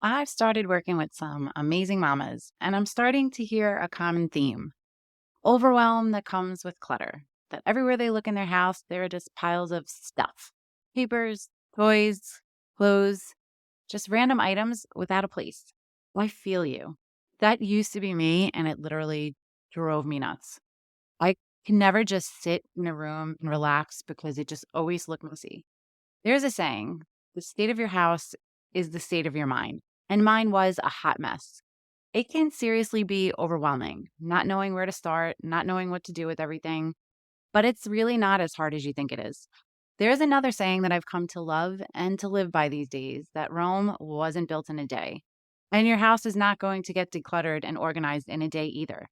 I've started working with some amazing mamas, and I'm starting to hear a common theme overwhelm that comes with clutter. That everywhere they look in their house, there are just piles of stuff papers, toys, clothes, just random items without a place. I feel you. That used to be me, and it literally drove me nuts. I can never just sit in a room and relax because it just always looked messy. There's a saying, the state of your house is the state of your mind. And mine was a hot mess. It can seriously be overwhelming, not knowing where to start, not knowing what to do with everything, but it's really not as hard as you think it is. There's another saying that I've come to love and to live by these days that Rome wasn't built in a day. And your house is not going to get decluttered and organized in a day either.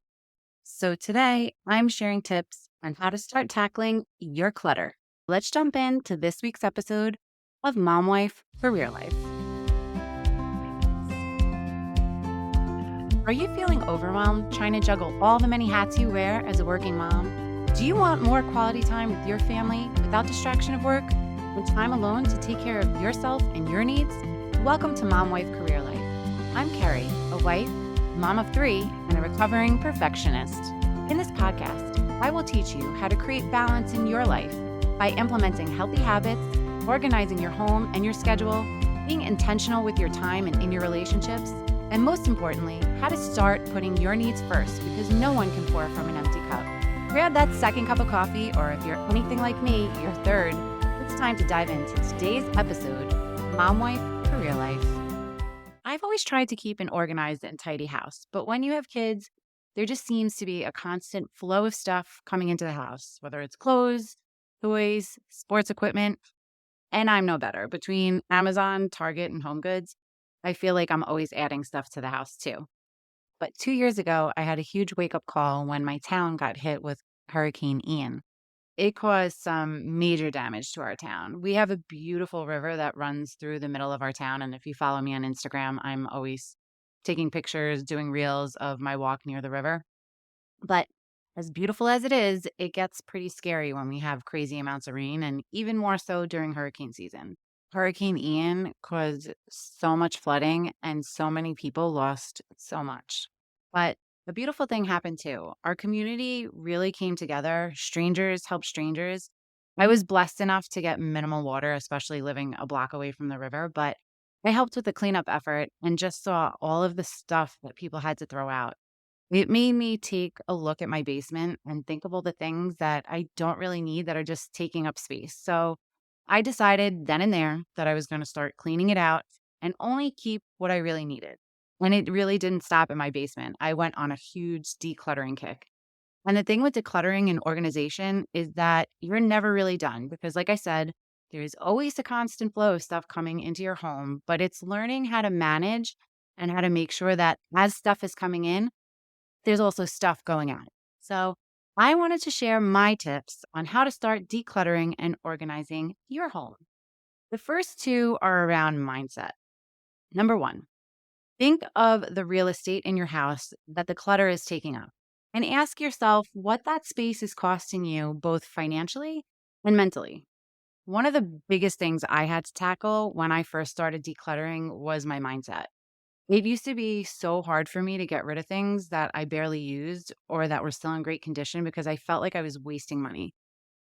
So today, I'm sharing tips on how to start tackling your clutter. Let's jump into this week's episode of Mom Wife Career Life. Are you feeling overwhelmed trying to juggle all the many hats you wear as a working mom? Do you want more quality time with your family without distraction of work and time alone to take care of yourself and your needs? Welcome to Mom Wife Career Life. I'm Kerri, a wife, mom of 3, and a recovering perfectionist. In this podcast, I will teach you how to create balance in your life by implementing healthy habits, organizing your home and your schedule, being intentional with your time and in your relationships, and most importantly, how to start putting your needs first because no one can pour from an empty cup. Grab that second cup of coffee, or if you're anything like me, your third. It's time to dive into today's episode, Mom Wife Career Life. I've always tried to keep an organized and tidy house, but when you have kids, there just seems to be a constant flow of stuff coming into the house, whether it's clothes, toys, sports equipment, and I'm no better. Between Amazon, Target, and Home Goods, I feel like I'm always adding stuff to the house too. But 2 years ago, I had a huge wake up call when my town got hit with Hurricane Ian. It caused some major damage to our town. We have a beautiful river that runs through the middle of our town. And if you follow me on Instagram, I'm always taking pictures, doing reels of my walk near the river. But as beautiful as it is, it gets pretty scary when we have crazy amounts of rain, and even more so during hurricane season. Hurricane Ian caused so much flooding, and so many people lost so much. But a beautiful thing happened too. Our community really came together. Strangers helped strangers. I was blessed enough to get minimal water, especially living a block away from the river, but I helped with the cleanup effort and just saw all of the stuff that people had to throw out. It made me take a look at my basement and think of all the things that I don't really need that are just taking up space. So I decided then and there that I was going to start cleaning it out and only keep what I really needed. And it really didn't stop in my basement. I went on a huge decluttering kick. And the thing with decluttering and organization is that you're never really done because, like I said, there's always a constant flow of stuff coming into your home, but it's learning how to manage and how to make sure that as stuff is coming in, there's also stuff going out. So I wanted to share my tips on how to start decluttering and organizing your home. The first two are around mindset. Number one, think of the real estate in your house that the clutter is taking up and ask yourself what that space is costing you both financially and mentally. One of the biggest things I had to tackle when I first started decluttering was my mindset. It used to be so hard for me to get rid of things that I barely used or that were still in great condition because I felt like I was wasting money.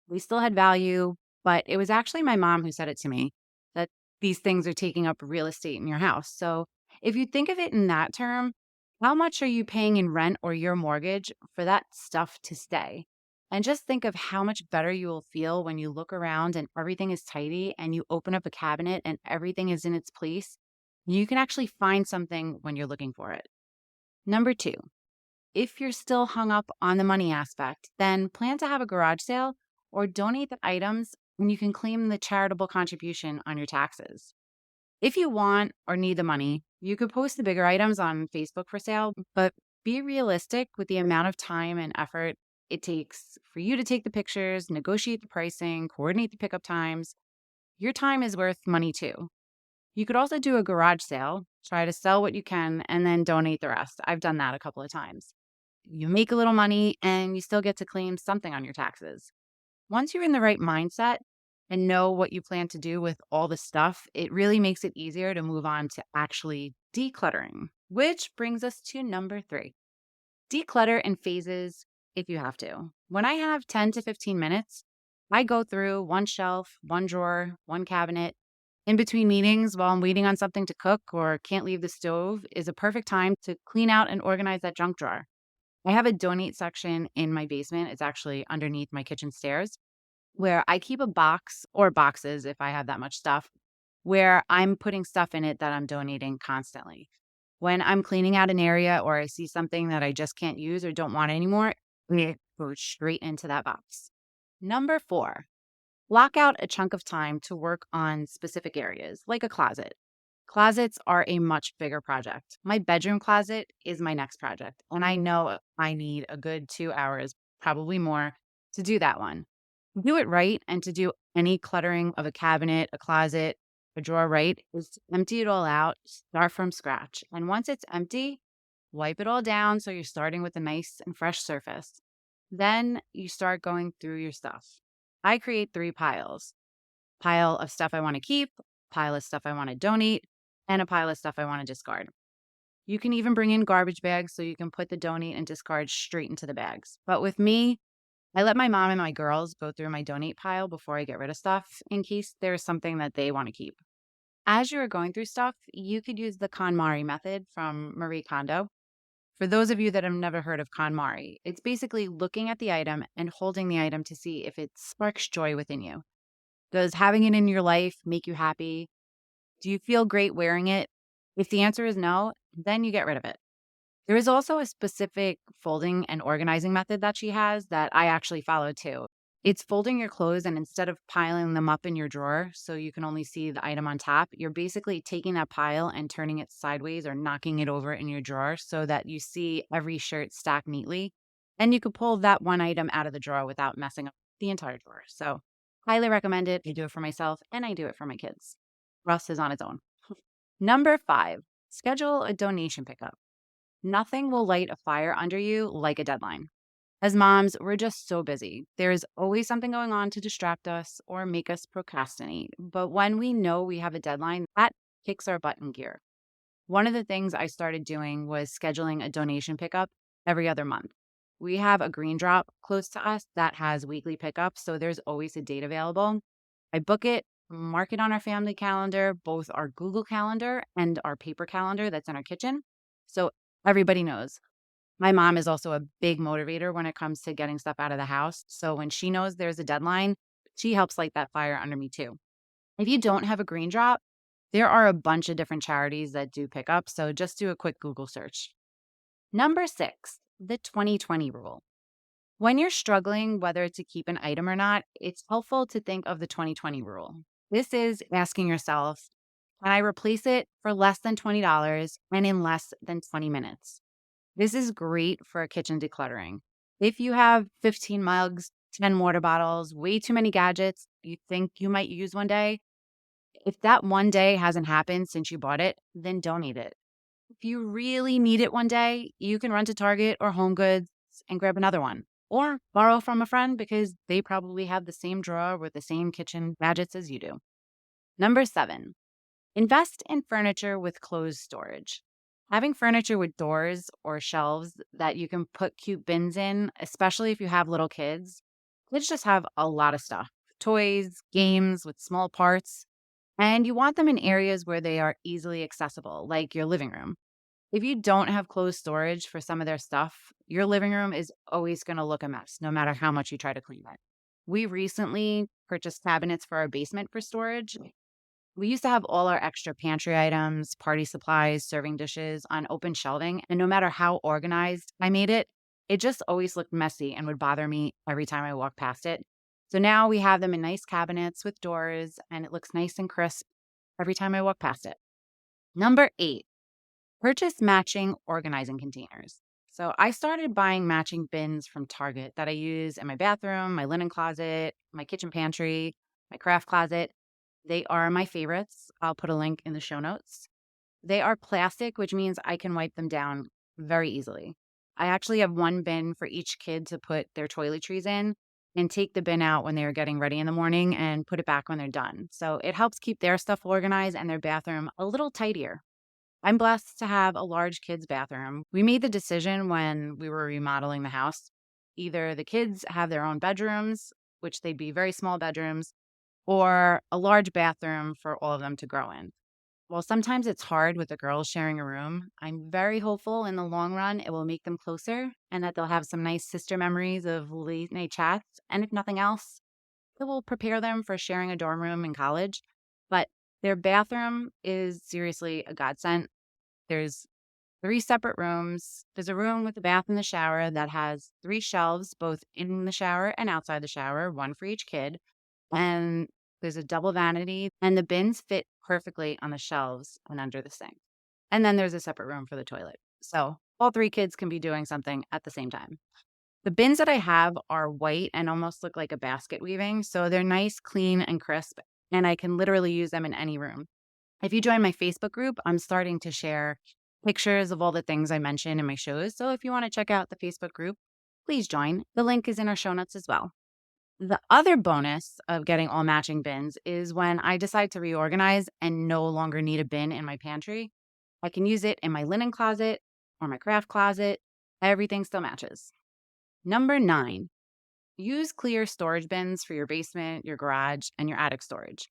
We still had value, but it was actually my mom who said it to me that these things are taking up real estate in your house. So if you think of it in that term, how much are you paying in rent or your mortgage for that stuff to stay? And just think of how much better you will feel when you look around and everything is tidy and you open up a cabinet and everything is in its place. You can actually find something when you're looking for it. Number two, if you're still hung up on the money aspect, then plan to have a garage sale or donate the items and you can claim the charitable contribution on your taxes. If you want or need the money, you could post the bigger items on Facebook for sale, but be realistic with the amount of time and effort it takes for you to take the pictures, negotiate the pricing, coordinate the pickup times. Your time is worth money too. You could also do a garage sale, try to sell what you can, and then donate the rest. I've done that a couple of times. You make a little money and you still get to claim something on your taxes. Once you're in the right mindset, and know what you plan to do with all the stuff, it really makes it easier to move on to actually decluttering. Which brings us to number 3. Declutter in phases if you have to. When I have 10 to 15 minutes, I go through one shelf, one drawer, one cabinet. In between meetings, while I'm waiting on something to cook or can't leave the stove, is a perfect time to clean out and organize that junk drawer. I have a donate section in my basement. It's actually underneath my kitchen stairs where I keep a box or boxes if I have that much stuff where I'm putting stuff in it that I'm donating constantly. When I'm cleaning out an area or I see something that I just can't use or don't want anymore, it goes straight into that box. Number 4, block out a chunk of time to work on specific areas, like a closet. Closets are a much bigger project. My bedroom closet is my next project, and I know I need a good 2 hours, probably more, to do that one. To do it right and to do any cluttering of a cabinet, a closet, a drawer right is to empty it all out, start from scratch. And once it's empty, wipe it all down so you're starting with a nice and fresh surface. Then you start going through your stuff. I create 3 piles: pile of stuff I want to keep, pile of stuff I want to donate, and a pile of stuff I want to discard. You can even bring in garbage bags so you can put the donate and discard straight into the bags. But with me, I let my mom and my girls go through my donate pile before I get rid of stuff in case there's something that they want to keep. As you are going through stuff, you could use the KonMari method from Marie Kondo. For those of you that have never heard of KonMari, it's basically looking at the item and holding the item to see if it sparks joy within you. Does having it in your life make you happy? Do you feel great wearing it? If the answer is no, then you get rid of it. There is also a specific folding and organizing method that she has that I actually follow too. It's folding your clothes, and instead of piling them up in your drawer so you can only see the item on top, you're basically taking that pile and turning it sideways or knocking it over in your drawer so that you see every shirt stacked neatly. And you could pull that one item out of the drawer without messing up the entire drawer. So, highly recommend it. I do it for myself and I do it for my kids. Russ is on his own. Number 5, schedule a donation pickup. Nothing will light a fire under you like a deadline. As moms, we're just so busy. There's always something going on to distract us or make us procrastinate. But when we know we have a deadline, that kicks our butt in gear. One of the things I started doing was scheduling a donation pickup every other month. We have a green drop close to us that has weekly pickups, so there's always a date available. I book it, mark it on our family calendar, both our Google Calendar and our paper calendar that's in our kitchen. So everybody knows. My mom is also a big motivator when it comes to getting stuff out of the house. So when she knows there's a deadline, she helps light that fire under me too. If you don't have a green drop, there are a bunch of different charities that do pick up. So just do a quick Google search. Number 6, the 2020 rule. When you're struggling whether to keep an item or not, it's helpful to think of the 2020 rule. This is asking yourself, can I replace it for less than $20 and in less than 20 minutes? This is great for kitchen decluttering. If you have 15 mugs, 10 water bottles, way too many gadgets you think you might use one day, if that one day hasn't happened since you bought it, then donate it. If you really need it one day, you can run to Target or Home Goods and grab another one. Or borrow from a friend because they probably have the same drawer with the same kitchen gadgets as you do. Number 7, invest in furniture with closed storage. Having furniture with doors or shelves that you can put cute bins in, especially if you have little kids. Kids just have a lot of stuff: toys, games with small parts, and you want them in areas where they are easily accessible, like your living room. If you don't have closed storage for some of their stuff, your living room is always going to look a mess, no matter how much you try to clean it. We recently purchased cabinets for our basement for storage. We used to have all our extra pantry items, party supplies, serving dishes on open shelving, and no matter how organized I made it, it just always looked messy and would bother me every time I walked past it. So now we have them in nice cabinets with doors, and it looks nice and crisp every time I walk past it. Number 8, purchase matching organizing containers. So I started buying matching bins from Target that I use in my bathroom, my linen closet, my kitchen pantry, my craft closet. They are my favorites. I'll put a link in the show notes. They are plastic, which means I can wipe them down very easily. I actually have one bin for each kid to put their toiletries in. and take the bin out when they are getting ready in the morning and put it back when they're done. So it helps keep their stuff organized and their bathroom a little tidier. I'm blessed to have a large kids' bathroom. We made the decision when we were remodeling the house. Either the kids have their own bedrooms, which they'd be very small bedrooms, or a large bathroom for all of them to grow in. While sometimes it's hard with the girls sharing a room, I'm very hopeful in the long run it will make them closer and that they'll have some nice sister memories of late night chats. And if nothing else, it will prepare them for sharing a dorm room in college. But their bathroom is seriously a godsend. There's three separate rooms. There's a room with a bath and the shower that has three shelves, both in the shower and outside the shower, one for each kid. And there's a double vanity, and the bins fit perfectly on the shelves and under the sink. And then there's a separate room for the toilet. So all three kids can be doing something at the same time. The bins that I have are white and almost look like a basket weaving. So they're nice, clean, and crisp, and I can literally use them in any room. If you join my Facebook group, I'm starting to share pictures of all the things I mentioned in my shows. So if you want to check out the Facebook group, please join. The link is in our show notes as well. The other bonus of getting all matching bins is when I decide to reorganize and no longer need a bin in my pantry, I can use it in my linen closet or my craft closet. Everything still matches. Number 9, use clear storage bins for your basement, your garage, and your attic storage.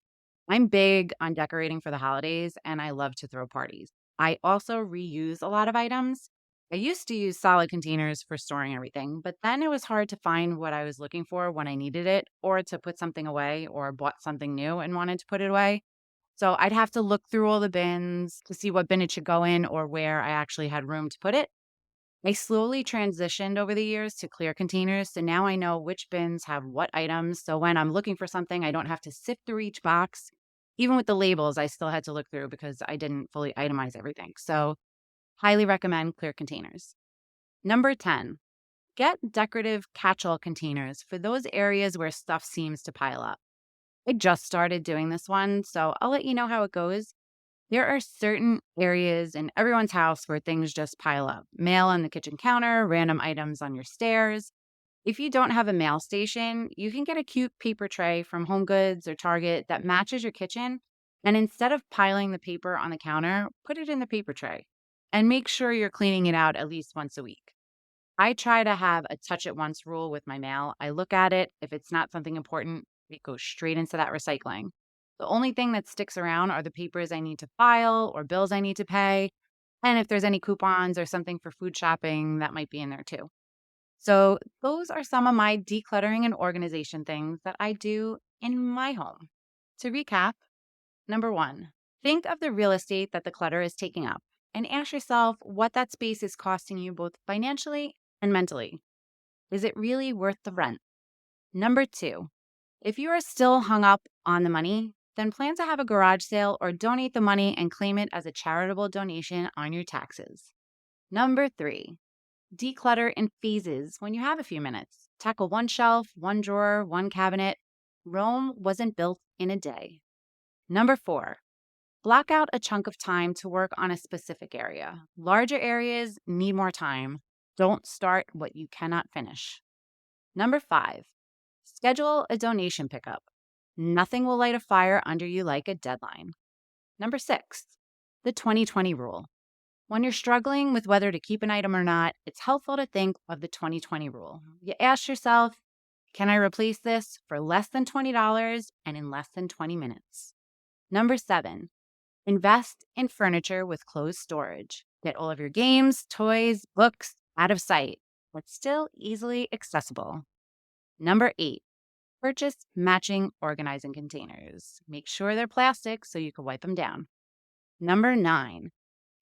I'm big on decorating for the holidays and I love to throw parties. I also reuse a lot of items. I used to use solid containers for storing everything, but then it was hard to find what I was looking for when I needed it or to put something away or bought something new and wanted to put it away. So I'd have to look through all the bins to see what bin it should go in or where I actually had room to put it. I slowly transitioned over the years to clear containers, so now I know which bins have what items. So when I'm looking for something, I don't have to sift through each box. Even with the labels, I still had to look through because I didn't fully itemize everything. So, highly recommend clear containers. Number 10, get decorative catch all containers for those areas where stuff seems to pile up. I just started doing this one, so I'll let you know how it goes. There are certain areas in everyone's house where things just pile up: mail on the kitchen counter, random items on your stairs. If you don't have a mail station, you can get a cute paper tray from Home Goods or Target that matches your kitchen. And instead of piling the paper on the counter, put it in the paper tray and make sure you're cleaning it out at least once a week. I try to have a touch it once rule with my mail. I look at it. If it's not something important, it goes straight into that recycling. The only thing that sticks around are the papers I need to file or bills I need to pay. And if there's any coupons or something for food shopping, that might be in there too. So, those are some of my decluttering and organization things that I do in my home. To recap, number 1, think of the real estate that the clutter is taking up and ask yourself what that space is costing you both financially and mentally. Is it really worth the rent? Number 2, if you are still hung up on the money, then plan to have a garage sale or donate the money and claim it as a charitable donation on your taxes. Number 3, declutter in phases when you have a few minutes. Tackle one shelf, one drawer, one cabinet. Rome wasn't built in a day. Number 4, block out a chunk of time to work on a specific area. Larger areas need more time. Don't start what you cannot finish. Number 5, schedule a donation pickup. Nothing will light a fire under you like a deadline. Number 6, the 2020 rule. When you're struggling with whether to keep an item or not, it's helpful to think of the 2020 rule. You ask yourself, can I replace this for less than $20 and in less than 20 minutes? Number 7, invest in furniture with closed storage. Get all of your games, toys, books out of sight, but still easily accessible. Number 8, purchase matching organizing containers. Make sure they're plastic so you can wipe them down. Number 9,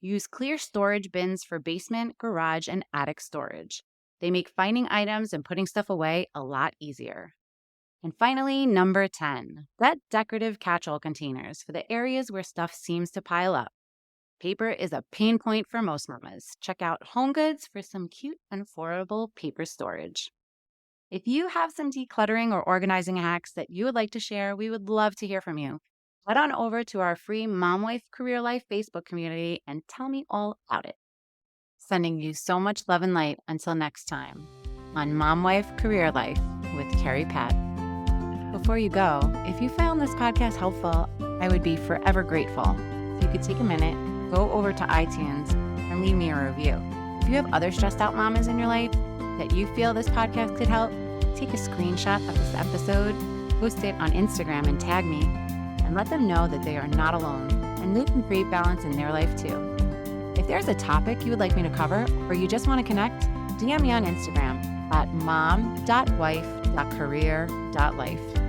use clear storage bins for basement, garage, and attic storage. They make finding items and putting stuff away a lot easier. And finally, number 10, get decorative catch-all containers for the areas where stuff seems to pile up. Paper is a pain point for most mamas. Check out Home Goods for some cute and affordable paper storage. If you have some decluttering or organizing hacks that you would like to share, we would love to hear from you. Head on over to our free Mom Wife Career Life Facebook community and tell me all about it. Sending you so much love and light until next time on Mom Wife Career Life with Kerri Pat. Before you go, if you found this podcast helpful, I would be forever grateful. If you could take a minute, go over to iTunes and leave me a review. If you have other stressed out mamas in your life that you feel this podcast could help, take a screenshot of this episode, post it on Instagram and tag me, and let them know that they are not alone and they can create balance in their life too. If there's a topic you would like me to cover or you just want to connect, DM me on Instagram at mom.wife.career.life.